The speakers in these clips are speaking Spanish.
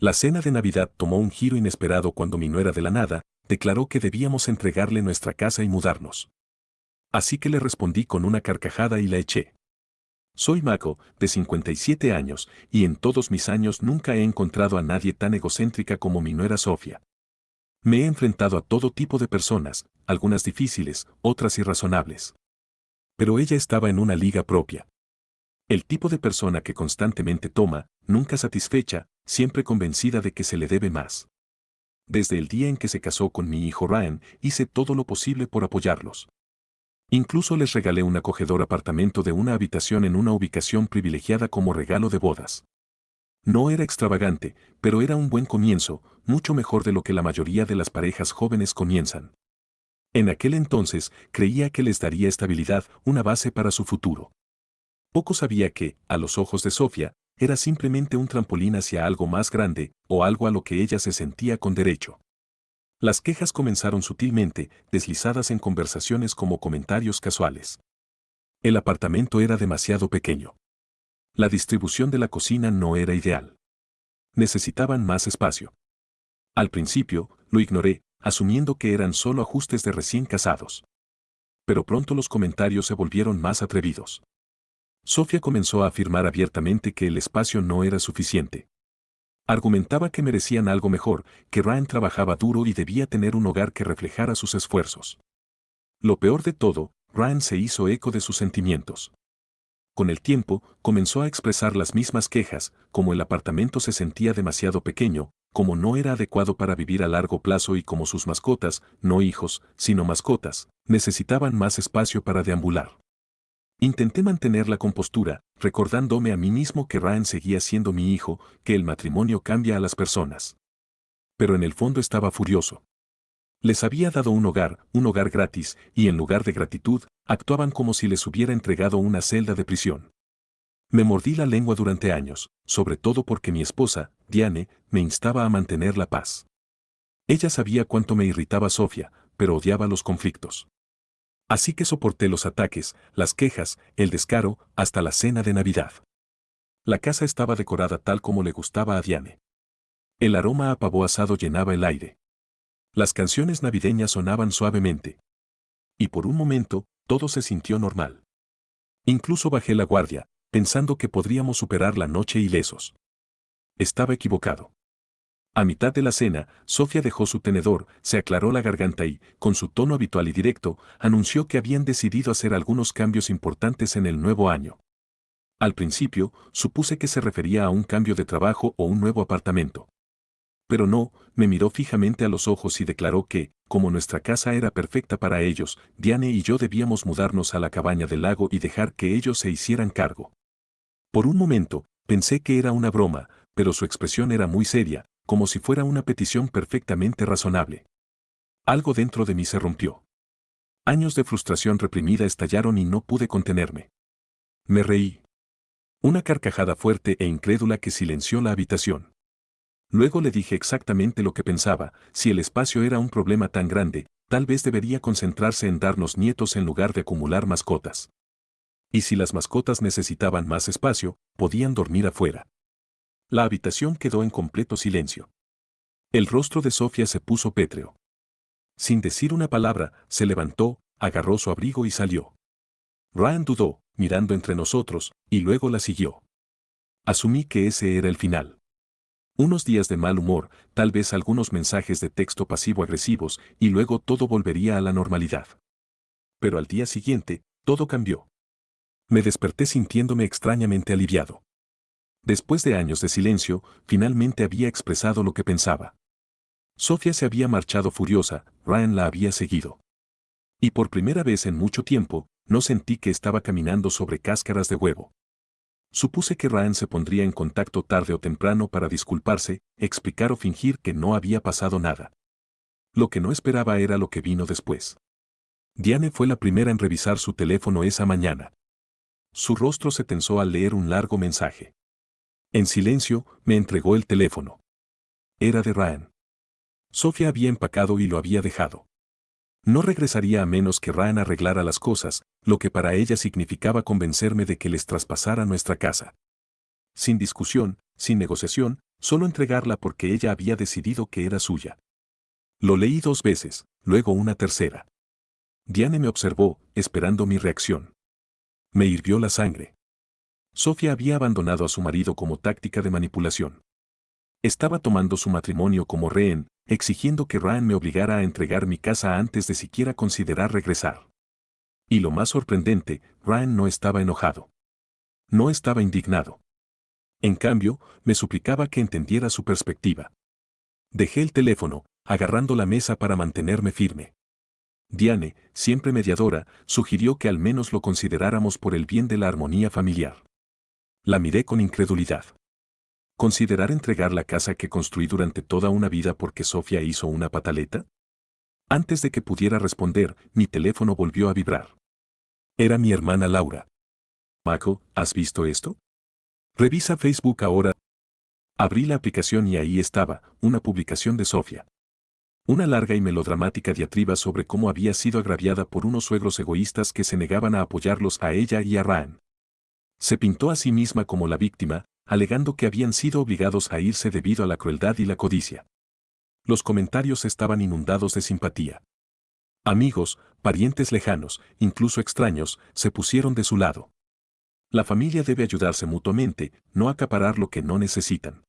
La cena de Navidad tomó un giro inesperado cuando mi nuera de la nada declaró que debíamos entregarle nuestra casa y mudarnos. Así que le respondí con una carcajada y la eché. Soy Mako, de 57 años, y en todos mis años nunca he encontrado a nadie tan egocéntrica como mi nuera Sofía. Me he enfrentado a todo tipo de personas, algunas difíciles, otras irrazonables. Pero ella estaba en una liga propia. El tipo de persona que constantemente toma, nunca satisfecha, siempre convencida de que se le debe más. Desde el día en que se casó con mi hijo Ryan, hice todo lo posible por apoyarlos. Incluso les regalé un acogedor apartamento de una habitación en una ubicación privilegiada como regalo de bodas. No era extravagante, pero era un buen comienzo, mucho mejor de lo que la mayoría de las parejas jóvenes comienzan. En aquel entonces, creía que les daría estabilidad, una base para su futuro. Poco sabía que, a los ojos de Sofía, era simplemente un trampolín hacia algo más grande, o algo a lo que ella se sentía con derecho. Las quejas comenzaron sutilmente, deslizadas en conversaciones como comentarios casuales. El apartamento era demasiado pequeño. La distribución de la cocina no era ideal. Necesitaban más espacio. Al principio, lo ignoré, asumiendo que eran solo ajustes de recién casados. Pero pronto los comentarios se volvieron más atrevidos. Sofía comenzó a afirmar abiertamente que el espacio no era suficiente. Argumentaba que merecían algo mejor, que Ryan trabajaba duro y debía tener un hogar que reflejara sus esfuerzos. Lo peor de todo, Ryan se hizo eco de sus sentimientos. Con el tiempo, comenzó a expresar las mismas quejas, como el apartamento se sentía demasiado pequeño, como no era adecuado para vivir a largo plazo y como sus mascotas, no hijos, sino mascotas, necesitaban más espacio para deambular. Intenté mantener la compostura, recordándome a mí mismo que Ryan seguía siendo mi hijo, que el matrimonio cambia a las personas. Pero en el fondo estaba furioso. Les había dado un hogar gratis, y en lugar de gratitud, actuaban como si les hubiera entregado una celda de prisión. Me mordí la lengua durante años, sobre todo porque mi esposa, Diane, me instaba a mantener la paz. Ella sabía cuánto me irritaba Sofía, pero odiaba los conflictos. Así que soporté los ataques, las quejas, el descaro, hasta la cena de Navidad. La casa estaba decorada tal como le gustaba a Diane. El aroma a pavo asado llenaba el aire. Las canciones navideñas sonaban suavemente. Y por un momento, todo se sintió normal. Incluso bajé la guardia, pensando que podríamos superar la noche ilesos. Estaba equivocado. A mitad de la cena, Sofía dejó su tenedor, se aclaró la garganta y, con su tono habitual y directo, anunció que habían decidido hacer algunos cambios importantes en el nuevo año. Al principio, supuse que se refería a un cambio de trabajo o un nuevo apartamento. Pero no, me miró fijamente a los ojos y declaró que, como nuestra casa era perfecta para ellos, Diane y yo debíamos mudarnos a la cabaña del lago y dejar que ellos se hicieran cargo. Por un momento, pensé que era una broma, pero su expresión era muy seria, como si fuera una petición perfectamente razonable. Algo dentro de mí se rompió. Años de frustración reprimida estallaron y no pude contenerme. Me reí. Una carcajada fuerte e incrédula que silenció la habitación. Luego le dije exactamente lo que pensaba: si el espacio era un problema tan grande, tal vez debería concentrarse en darnos nietos en lugar de acumular mascotas. Y si las mascotas necesitaban más espacio, podían dormir afuera. La habitación quedó en completo silencio. El rostro de Sofía se puso pétreo. Sin decir una palabra, se levantó, agarró su abrigo y salió. Ryan dudó, mirando entre nosotros, y luego la siguió. Asumí que ese era el final. Unos días de mal humor, tal vez algunos mensajes de texto pasivo-agresivos, y luego todo volvería a la normalidad. Pero al día siguiente, todo cambió. Me desperté sintiéndome extrañamente aliviado. Después de años de silencio, finalmente había expresado lo que pensaba. Sofía se había marchado furiosa, Ryan la había seguido. Y por primera vez en mucho tiempo, no sentí que estaba caminando sobre cáscaras de huevo. Supuse que Ryan se pondría en contacto tarde o temprano para disculparse, explicar o fingir que no había pasado nada. Lo que no esperaba era lo que vino después. Diane fue la primera en revisar su teléfono esa mañana. Su rostro se tensó al leer un largo mensaje. En silencio, me entregó el teléfono. Era de Ryan. Sofía había empacado y lo había dejado. No regresaría a menos que Ryan arreglara las cosas, lo que para ella significaba convencerme de que les traspasara nuestra casa. Sin discusión, sin negociación, Solo entregarla porque ella había decidido que era suya. Lo leí 2 veces, luego una tercera. Diane me observó, esperando mi reacción. Me hirvió la sangre. Sofía había abandonado a su marido como táctica de manipulación. Estaba tomando su matrimonio como rehén, exigiendo que Ryan me obligara a entregar mi casa antes de siquiera considerar regresar. Y lo más sorprendente, Ryan no estaba enojado. No estaba indignado. En cambio, me suplicaba que entendiera su perspectiva. Dejé el teléfono, agarrando la mesa para mantenerme firme. Diane, siempre mediadora, sugirió que al menos lo consideráramos por el bien de la armonía familiar. La miré con incredulidad. ¿Considerar entregar la casa que construí durante toda una vida porque Sofía hizo una pataleta? Antes de que pudiera responder, mi teléfono volvió a vibrar. Era mi hermana Laura. Mako, ¿has visto esto? Revisa Facebook ahora. Abrí la aplicación y ahí estaba, una publicación de Sofía. Una larga y melodramática diatriba sobre cómo había sido agraviada por unos suegros egoístas que se negaban a apoyarlos a ella y a Ryan. Se pintó a sí misma como la víctima, alegando que habían sido obligados a irse debido a la crueldad y la codicia. Los comentarios estaban inundados de simpatía. Amigos, parientes lejanos, incluso extraños, se pusieron de su lado. La familia debe ayudarse mutuamente, no acaparar lo que no necesitan.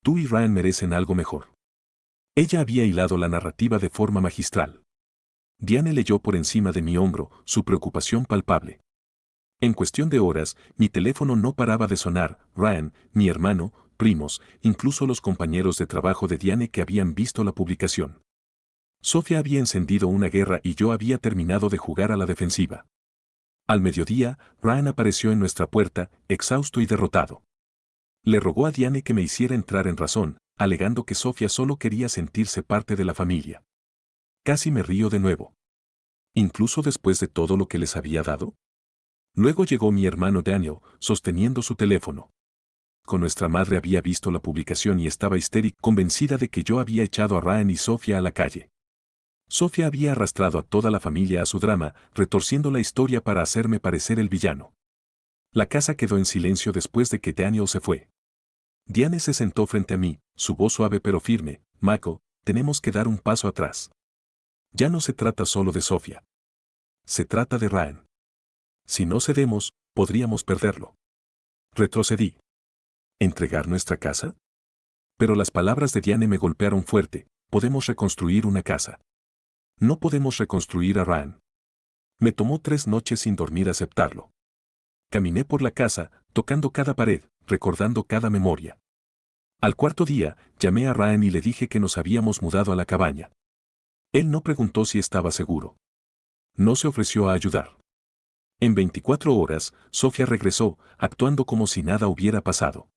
Tú y Ryan merecen algo mejor. Ella había hilado la narrativa de forma magistral. Diane leyó por encima de mi hombro, su preocupación palpable. En cuestión de horas, mi teléfono no paraba de sonar. Ryan, mi hermano, primos, incluso los compañeros de trabajo de Diane que habían visto la publicación. Sofía había encendido una guerra y yo había terminado de jugar a la defensiva. Al mediodía, Ryan apareció en nuestra puerta, exhausto y derrotado. Le rogó a Diane que me hiciera entrar en razón, alegando que Sofía solo quería sentirse parte de la familia. Casi me río de nuevo. ¿Incluso después de todo lo que les había dado? Luego llegó mi hermano Daniel, sosteniendo su teléfono. Con nuestra madre había visto la publicación y estaba histérica, convencida de que yo había echado a Ryan y Sofía a la calle. Sofía había arrastrado a toda la familia a su drama, retorciendo la historia para hacerme parecer el villano. La casa quedó en silencio después de que Daniel se fue. Diane se sentó frente a mí, su voz suave pero firme. Mako, tenemos que dar un paso atrás. Ya no se trata solo de Sofía. Se trata de Ryan. Si no cedemos, podríamos perderlo. Retrocedí. ¿Entregar nuestra casa? Pero las palabras de Diane me golpearon fuerte. Podemos reconstruir una casa. No podemos reconstruir a Ryan. Me tomó 3 noches sin dormir aceptarlo. Caminé por la casa, tocando cada pared, recordando cada memoria. Al 4.º día, llamé a Ryan y le dije que nos habíamos mudado a la cabaña. Él no preguntó si estaba seguro. No se ofreció a ayudar. En 24 horas, Sofía regresó, actuando como si nada hubiera pasado.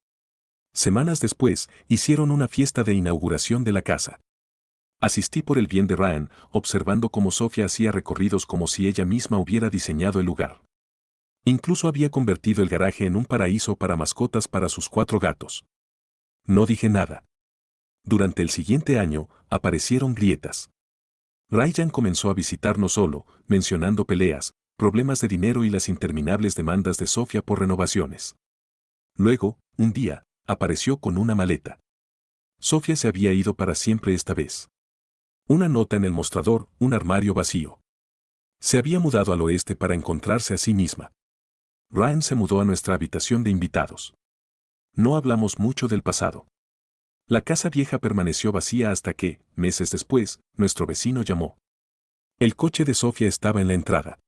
Semanas después, hicieron una fiesta de inauguración de la casa. Asistí por el bien de Ryan, observando cómo Sofía hacía recorridos como si ella misma hubiera diseñado el lugar. Incluso había convertido el garaje en un paraíso para mascotas para sus 4 gatos. No dije nada. Durante el siguiente año, aparecieron grietas. Ryan comenzó a visitarnos solo, mencionando peleas, problemas de dinero y las interminables demandas de Sofía por renovaciones. Luego, un día, apareció con una maleta. Sofía se había ido para siempre esta vez. Una nota en el mostrador, un armario vacío. Se había mudado al oeste para encontrarse a sí misma. Ryan se mudó a nuestra habitación de invitados. No hablamos mucho del pasado. La casa vieja permaneció vacía hasta que, meses después, nuestro vecino llamó. El coche de Sofía estaba en la entrada.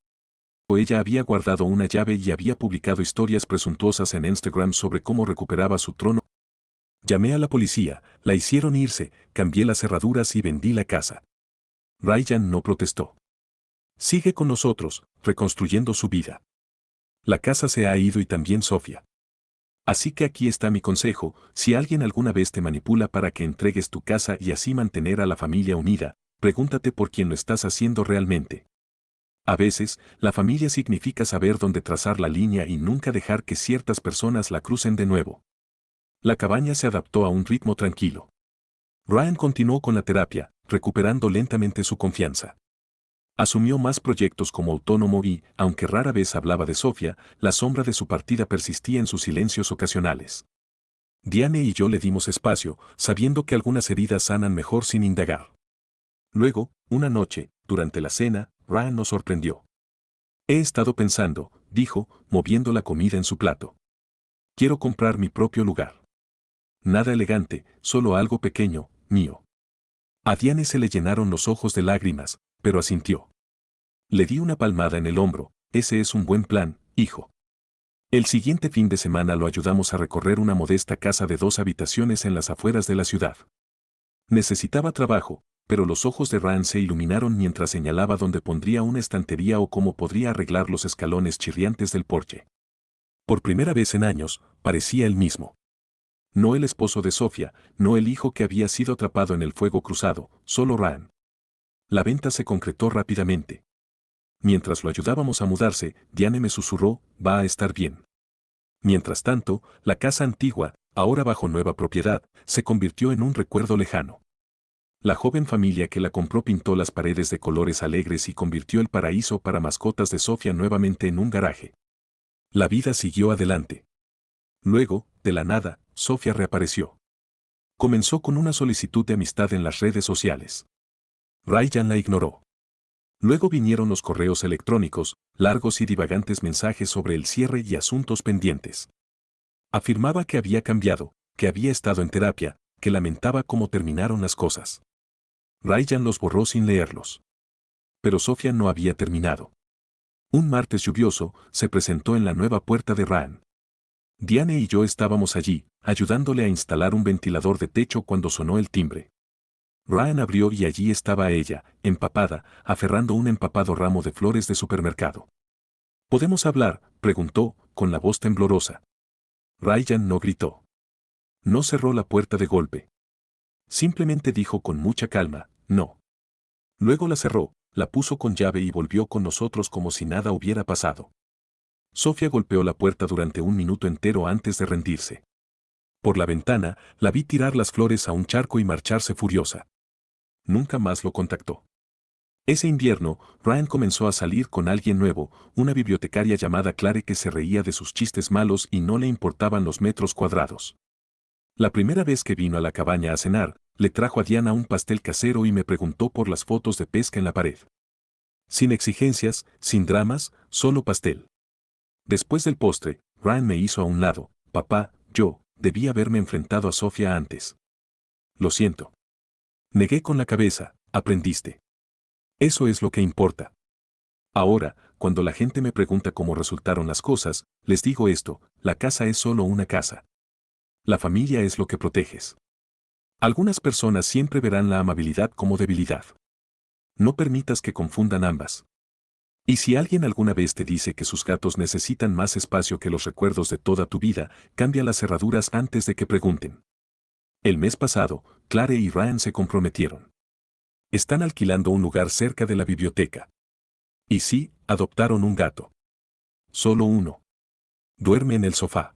Ella había guardado una llave y había publicado historias presuntuosas en Instagram sobre cómo recuperaba su trono. Llamé a la policía, la hicieron irse, cambié las cerraduras y vendí la casa. Ryan no protestó. Sigue con nosotros, reconstruyendo su vida. La casa se ha ido y también Sofía. Así que aquí está mi consejo: si alguien alguna vez te manipula para que entregues tu casa y así mantener a la familia unida, pregúntate por quién lo estás haciendo realmente. A veces, la familia significa saber dónde trazar la línea y nunca dejar que ciertas personas la crucen de nuevo. La cabaña se adaptó a un ritmo tranquilo. Ryan continuó con la terapia, recuperando lentamente su confianza. Asumió más proyectos como autónomo y, aunque rara vez hablaba de Sofía, la sombra de su partida persistía en sus silencios ocasionales. Diane y yo le dimos espacio, sabiendo que algunas heridas sanan mejor sin indagar. Luego, una noche, durante la cena, Ryan nos sorprendió. He estado pensando, dijo, moviendo la comida en su plato. Quiero comprar mi propio lugar. Nada elegante, solo algo pequeño, mío. A Diane se le llenaron los ojos de lágrimas, pero asintió. Le di una palmada en el hombro. Ese es un buen plan, hijo. El siguiente fin de semana lo ayudamos a recorrer una modesta casa de 2 habitaciones en las afueras de la ciudad. Necesitaba trabajo, pero los ojos de Ryan se iluminaron mientras señalaba dónde pondría una estantería o cómo podría arreglar los escalones chirriantes del porche. Por primera vez en años, parecía el mismo. No el esposo de Sofía, no el hijo que había sido atrapado en el fuego cruzado, solo Ryan. La venta se concretó rápidamente. Mientras lo ayudábamos a mudarse, Diane me susurró, va a estar bien. Mientras tanto, la casa antigua, ahora bajo nueva propiedad, se convirtió en un recuerdo lejano. La joven familia que la compró pintó las paredes de colores alegres y convirtió el paraíso para mascotas de Sofía nuevamente en un garaje. La vida siguió adelante. Luego, de la nada, Sofía reapareció. Comenzó con una solicitud de amistad en las redes sociales. Ryan la ignoró. Luego vinieron los correos electrónicos, largos y divagantes mensajes sobre el cierre y asuntos pendientes. Afirmaba que había cambiado, que había estado en terapia, que lamentaba cómo terminaron las cosas. Ryan los borró sin leerlos. Pero Sofía no había terminado. Un martes lluvioso, se presentó en la nueva puerta de Ryan. Diane y yo estábamos allí, ayudándole a instalar un ventilador de techo cuando sonó el timbre. Ryan abrió y allí estaba ella, empapada, aferrando un empapado ramo de flores de supermercado. ¿Podemos hablar?, preguntó, con la voz temblorosa. Ryan no gritó. No cerró la puerta de golpe. Simplemente dijo con mucha calma, no. Luego la cerró, la puso con llave y volvió con nosotros como si nada hubiera pasado. Sofía golpeó la puerta durante un minuto entero antes de rendirse. Por la ventana, la vi tirar las flores a un charco y marcharse furiosa. Nunca más lo contactó. Ese invierno, Ryan comenzó a salir con alguien nuevo, una bibliotecaria llamada Clare que se reía de sus chistes malos y no le importaban los metros cuadrados. La primera vez que vino a la cabaña a cenar, le trajo a Diana un pastel casero y me preguntó por las fotos de pesca en la pared. Sin exigencias, sin dramas, solo pastel. Después del postre, Ryan me hizo a un lado. Papá, yo, debí haberme enfrentado a Sofía antes. Lo siento. Negué con la cabeza, aprendiste. Eso es lo que importa. Ahora, cuando la gente me pregunta cómo resultaron las cosas, les digo esto, la casa es solo una casa. La familia es lo que proteges. Algunas personas siempre verán la amabilidad como debilidad. No permitas que confundan ambas. Y si alguien alguna vez te dice que sus gatos necesitan más espacio que los recuerdos de toda tu vida, cambia las cerraduras antes de que pregunten. El mes pasado, Clare y Ryan se comprometieron. Están alquilando un lugar cerca de la biblioteca. Y sí, adoptaron un gato. Solo uno. Duerme en el sofá.